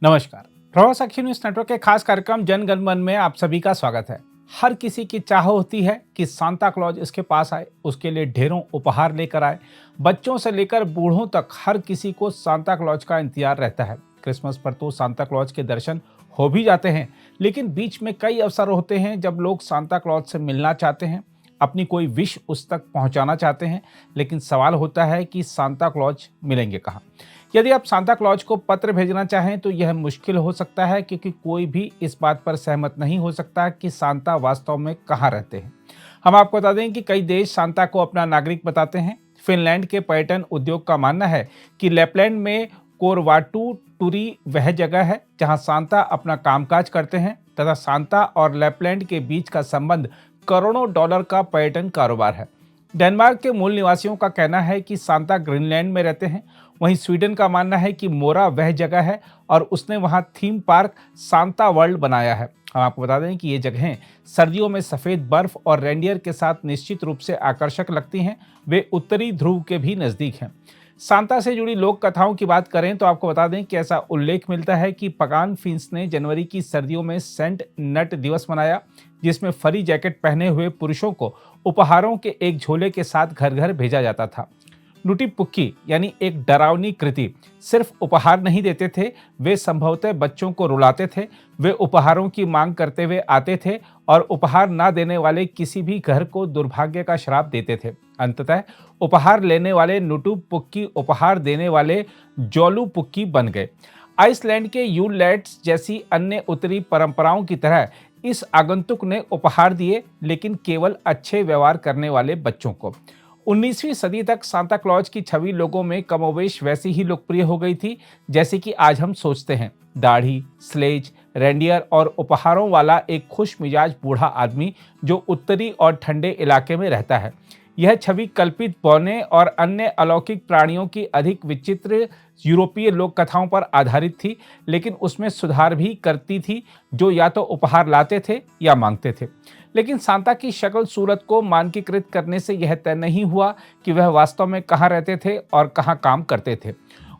नमस्कार। प्रवासाखी news network के खास कार्यक्रम जन गण मन में आप सभी का स्वागत है। हर किसी की चाह होती है कि सांता क्लॉज इसके पास आए, उसके लिए ढेरों उपहार लेकर आए। बच्चों से लेकर बूढ़ों तक हर किसी को सांता क्लॉज का इंतजार रहता है। क्रिसमस पर तो सांता क्लॉज के दर्शन हो भी जाते हैं, लेकिन बीच में कई अवसर होते हैं जब लोग सांता क्लॉज से मिलना चाहते हैं, अपनी कोई विश उस तक पहुंचाना चाहते हैं। लेकिन सवाल होता है कि सांता क्लॉज मिलेंगे कहाँ। यदि आप सांता क्लॉज को पत्र भेजना चाहें तो यह मुश्किल हो सकता है, क्योंकि कोई भी इस बात पर सहमत नहीं हो सकता कि सांता वास्तव में कहाँ रहते हैं। हम आपको बता दें कि कई देश सांता को अपना नागरिक बताते हैं। फिनलैंड के पर्यटन उद्योग का मानना है कि लैपलैंड में कोरवाटू टूरी वह जगह है जहां सांता अपना कामकाज करते हैं, तथा सांता और लैपलैंड के बीच का संबंध करोड़ों डॉलर का पर्यटन कारोबार है। डेनमार्क के मूल निवासियों का कहना है कि सांता ग्रीनलैंड में रहते हैं। वहीं स्वीडन का मानना है कि मोरा वह जगह है और उसने वहां थीम पार्क सांता वर्ल्ड बनाया है। हम आपको बता दें कि ये जगहें सर्दियों में सफ़ेद बर्फ और रेंडियर के साथ निश्चित रूप से आकर्षक लगती हैं। वे उत्तरी ध्रुव के भी नज़दीक हैं। सांता से जुड़ी लोक कथाओं की बात करें तो आपको बता दें कि ऐसा उल्लेख मिलता है कि पगान फिंस ने जनवरी की सर्दियों में सेंट नट दिवस मनाया, जिसमें फरी जैकेट पहने हुए पुरुषों को उपहारों के एक झोले के साथ घर घर भेजा जाता था। नूटी पुक्की यानी एक डरावनी कृति सिर्फ उपहार नहीं देते थे, वे संभवतः बच्चों को रुलाते थे। वे उपहारों की मांग करते हुए आते थे और उपहार ना देने वाले किसी भी घर को दुर्भाग्य का श्राप देते थे। अंततः उपहार लेने वाले नुटू पुक्की उपहार देने वाले जोलू पुक्की बन गए। आइसलैंड के यूलैट्स जैसी अन्य उत्तरी परंपराओं की तरह इस आगंतुक ने उपहार दिए, लेकिन केवल अच्छे व्यवहार करने वाले बच्चों को। 19वीं सदी तक सांता क्लॉज की छवि लोगों में कमोवेश वैसी ही लोकप्रिय हो गई थी जैसे कि आज हम सोचते हैं। दाढ़ी, स्लेज, रेंडियर और उपहारों वाला एक खुश मिजाज बूढ़ा आदमी जो उत्तरी और ठंडे इलाके में रहता है। यह छवि कल्पित बौने और अन्य अलौकिक प्राणियों की अधिक विचित्र यूरोपीय लोक कथाओं पर आधारित थी, लेकिन उसमें सुधार भी करती थी, जो या तो उपहार लाते थे या मांगते थे। लेकिन सांता की शक्ल सूरत को मानकीकृत करने से यह तय नहीं हुआ कि वह वास्तव में कहाँ रहते थे और कहाँ काम करते थे।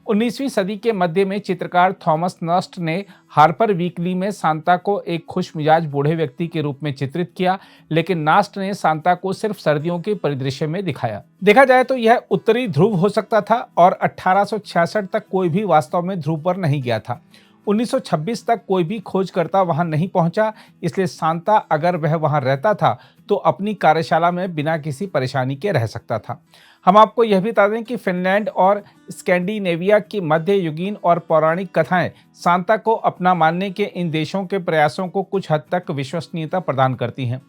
19वीं सदी के मध्य में चित्रकार थॉमस नस्ट ने हार्पर वीकली में सांता को एक खुश मिजाज बूढ़े व्यक्ति के रूप में चित्रित किया, लेकिन नास्ट ने सांता को सिर्फ सर्दियों के परिदृश्य में दिखाया। देखा जाए तो यह उत्तरी ध्रुव हो सकता था और 1866 तक कोई भी वास्तव में ध्रुव पर नहीं गया था। 1926 तक कोई भी खोजकर्ता वहां नहीं पहुंचा, इसलिए सांता अगर वह वहां रहता था तो अपनी कार्यशाला में बिना किसी परेशानी के रह सकता था। हम आपको यह भी बता दें कि फिनलैंड और स्कैंडिनेविया की मध्ययुगीन और पौराणिक कथाएं सांता को अपना मानने के इन देशों के प्रयासों को कुछ हद तक विश्वसनीयता प्रदान करती हैं।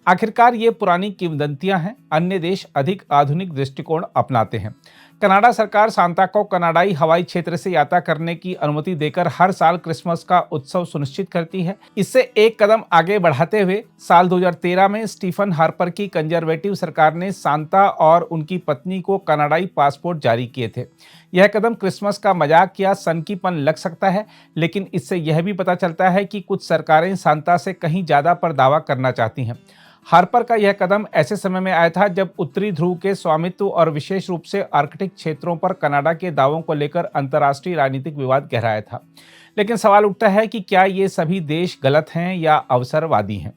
आखिरकार ये पुरानी किंवदंतियां हैं, अन्य देश अधिक आधुनिक दृष्टिकोण अपनाते हैं। कनाडा सरकार सांता को कनाडाई हवाई क्षेत्र से यात्रा करने की अनुमति देकर हर साल क्रिसमस का उत्सव सुनिश्चित करती है। इससे एक कदम आगे बढ़ाते हुए साल 2013 में स्टीफन हार्पर की कंजर्वेटिव सरकार ने सांता और उनकी पत्नी को कनाडाई पासपोर्ट जारी किए थे। यह कदम क्रिसमस का मजाक या सनकीपन लग सकता है, लेकिन इससे यह भी पता चलता है कि कुछ सरकारें सांता से कहीं ज्यादा पर दावा करना चाहती हैं। हार्पर का यह कदम ऐसे समय में आया था जब उत्तरी ध्रुव के स्वामित्व और विशेष रूप से आर्कटिक क्षेत्रों पर कनाडा के दावों को लेकर अंतर्राष्ट्रीय राजनीतिक विवाद गहराया था। लेकिन सवाल उठता है कि क्या ये सभी देश गलत हैं या अवसरवादी हैं।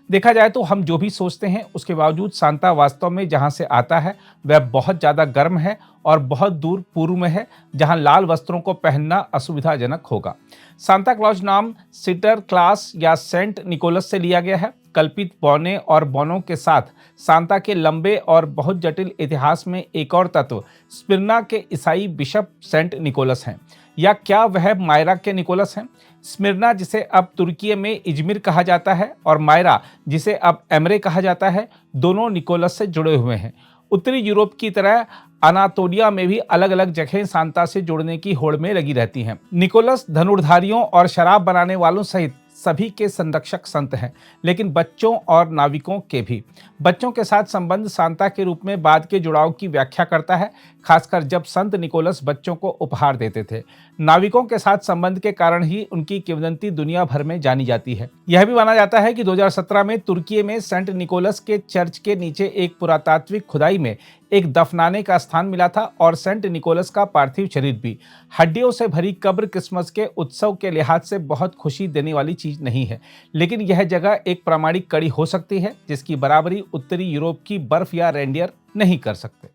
देखा जाए तो हम जो भी सोचते हैं उसके बावजूद सांता वास्तव में जहां से आता है वह बहुत ज़्यादा गर्म है और बहुत दूर पूर्व में है, जहां लाल वस्त्रों को पहनना असुविधाजनक होगा। सांता क्लॉज नाम सिटर क्लास या सेंट निकोलस से लिया गया है। कल्पित बौने और बौनों के साथ सांता के लंबे और बहुत जटिल इतिहास में एक और तत्व स्मिर्ना के ईसाई बिशप सेंट निकोलस हैं। या क्या वह मायरा के निकोलस हैं? स्मिर्ना, जिसे अब तुर्की में इजमिर कहा जाता है, और मायरा, जिसे अब एमरे कहा जाता है, दोनों निकोलस से जुड़े हुए हैं। उत्तरी यूरोप की तरह अनातोलिया में भी अलग अलग जगहें सांता से जुड़ने की होड़ में लगी रहती हैं। निकोलस धनुर्धारियों और शराब बनाने वालों सहित सभी के संरक्षक संत हैं, लेकिन बच्चों और नाविकों के भी। बच्चों के साथ संबंध सांता के रूप में बाद के जुड़ाव की व्याख्या करता है। खासकर जब संत निकोलस बच्चों को उपहार देते थे। नाविकों के साथ संबंध के कारण ही उनकी किंवदंती दुनिया भर में जानी जाती है। यह भी माना जाता है कि 2017 में तुर्की में सेंट निकोलस के चर्च के नीचे एक पुरातात्विक खुदाई में एक दफनाने का स्थान मिला था और सेंट निकोलस का पार्थिव शरीर भी। हड्डियों से भरी कब्र क्रिसमस के उत्सव के लिहाज से बहुत खुशी देने वाली चीज नहीं है, लेकिन यह जगह एक प्रामाणिक कड़ी हो सकती है जिसकी बराबरी उत्तरी यूरोप की बर्फ या रेंडियर नहीं कर सकते।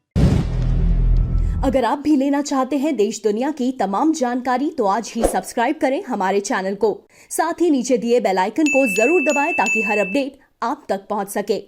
अगर आप भी लेना चाहते हैं देश दुनिया की तमाम जानकारी तो आज ही सब्सक्राइब करें हमारे चैनल को। साथ ही नीचे दिए बेल आइकन को जरूर दबाएं ताकि हर अपडेट आप तक पहुंच सके।